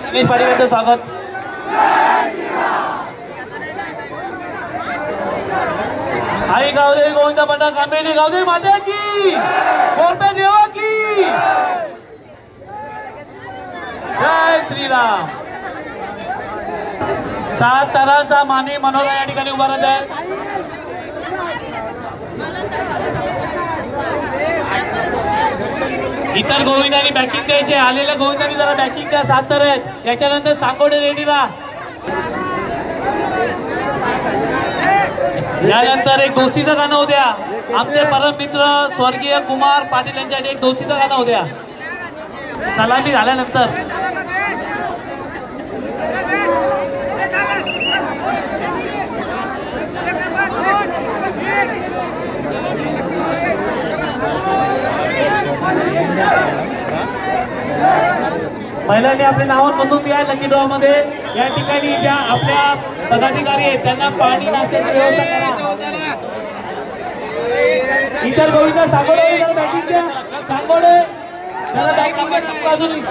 गणेश पाटील स्वागत। आई गावदेवी गोविंद पटा कांबेडी गावदेवी माता की कोरपे देवा की जय श्रीराम। 7 तराचा माने मनोरा या ठिकाणी उभा राहत आहे। इतर गोविंदांनी बॅकिंग द्यायचे, आलेल्या गोविंदांनी जरा बॅकिंग द्या। 7 तर आहेत, त्याच्यानंतर सांगोडे रेडी राहा। यानंतर एक दोस्तीचं गाणं उद्या आमचे परम मित्र स्वर्गीय कुमार पाटील यांच्यासाठी एक दोस्तीचं गाणं उद्या सलामी झाल्यानंतर। महिलांनी आपले नाव नोंदवून द्या लकी ड्रॉ मध्ये। या ठिकाणी ज्या आपल्या पदाधिकारी आहेत त्यांना पाणी नाश्त्याची व्यवस्था करा। इतर गोविंद सांगोडे बॅटिंग द्या, सांगोडे जरा बॅटिंग बाजूनी।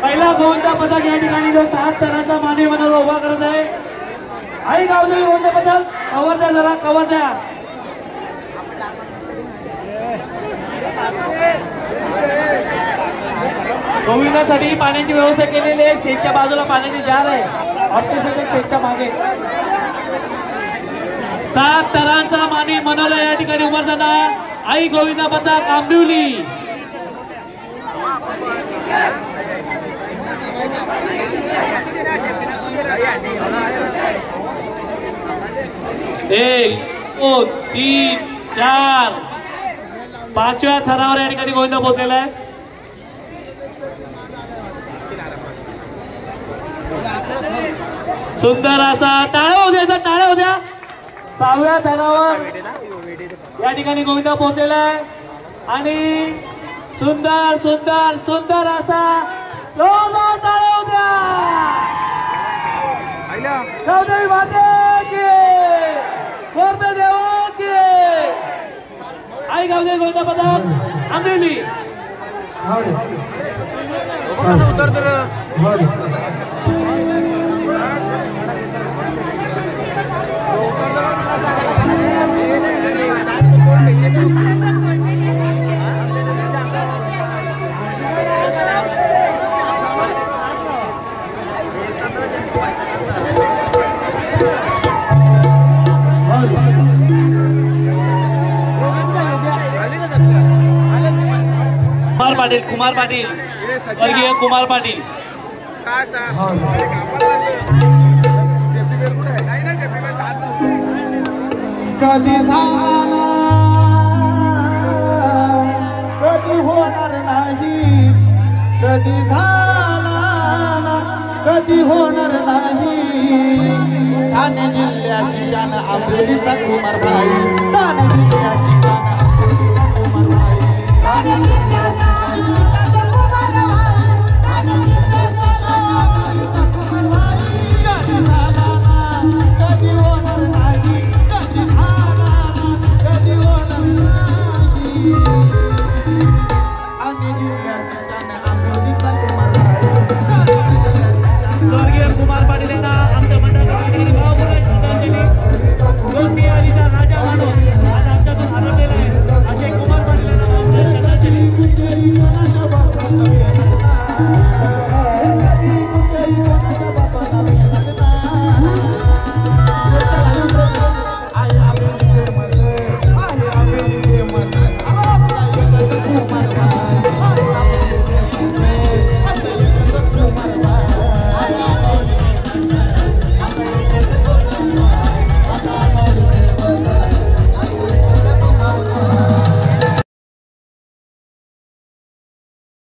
पहिला गोविंद पदक या ठिकाणी जो 7 तराचा माने मनोरा उभा करत आहे। आई गावदेवी गोविंद पदक कव्हर द्या, जरा कव्हर द्या। गोविंदासाठी पाण्याची व्यवस्था केलेली आहे। स्टेजच्या बाजूला पाण्याची जार आहे, ऑप्टिशियन स्टेजच्या मागे। 7 तरांचा माने मनोरा या ठिकाणी उभा झाला। आई गोविंदा पदक आंबिवली। एक 2 3 4 5व्या थरावर या ठिकाणी गोविंदा पोहोचलेला आहे। सुंदर असा टाळ्या होत्या, टाळ्या होत्या। 6व्या थरावर या ठिकाणी गोविंदा पोहोचलेला आहे आणि सुंदर सुंदर सुंदर असा जोरदार टाळ्या होत्या। गावदेवी माते की कोरपे देवा की आई गावदेवी गोविंदा पदक आंबिवली। कुमार पाटील वर्गीय कुमार पाटील कधी झाला कधी होणार नाही, कधी झाला कधी होणार नाही। ठाणे जिल्ह्याची शान आंबिवलीचा कुमार भाई, ठाणे जिल्ह्याची शान आंबिवलीचा कुमार भाई।